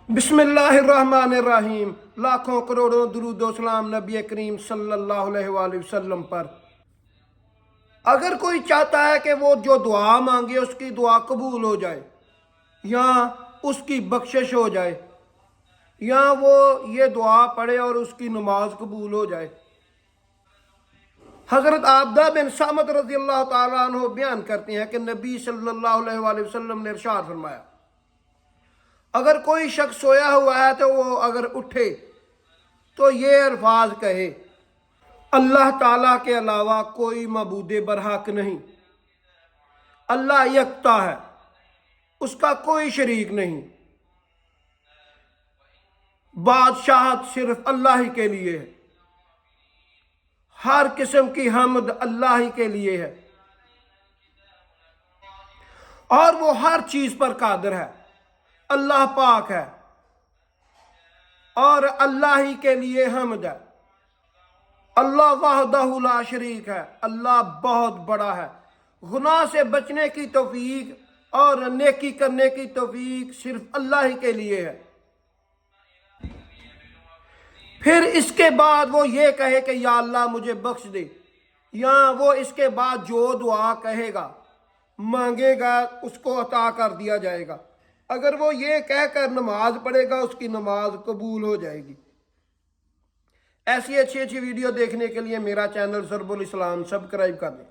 बिस्मिल्लाहिर्रहमानिर्रहीम। लाखों करोड़ों दुरूद सलाम नबी करीम सल्लल्लाहु अलैहि वसल्लम पर। अगर कोई चाहता है कि वो जो दुआ मांगे उसकी दुआ कबूल हो जाए या उसकी बख्शिश हो जाए या वो ये दुआ पढ़े और उसकी नमाज कबूल हो जाए, हज़रत आबदा बिन सामत रज़ी अल्लाह ताला अन्हु बयान करते हैं कि नबी सल्लल्लाहु अलैहि वसल्लम ने इरशाद फरमाया, अगर कोई शख्स सोया हुआ है तो वो अगर उठे तो ये अल्फाज कहे, अल्लाह ताला के अलावा कोई मबूदे बरहक नहीं, अल्लाह यकता है, उसका कोई शरीक नहीं, बादशाहत सिर्फ अल्लाह ही के लिए है, हर किस्म की हमद अल्लाह ही के लिए है और वो हर चीज पर कादिर है। अल्लाह पाक है और अल्लाह ही के लिए हमद है। अल्लाह वहदहु ला शरीक है, अल्लाह बहुत बड़ा है। गुनाह से बचने की तौफीक और नेकी करने की तौफीक सिर्फ अल्लाह ही के लिए है। फिर इसके बाद वो ये कहे कि या अल्लाह मुझे बख्श दे, या वो इसके बाद जो दुआ कहेगा मांगेगा उसको अता कर दिया जाएगा। अगर वो ये कहकर नमाज पढ़ेगा उसकी नमाज कबूल हो जाएगी। ऐसी अच्छी अच्छी वीडियो देखने के लिए मेरा चैनल ज़रबुल इस्लाम सब्सक्राइब कर दें।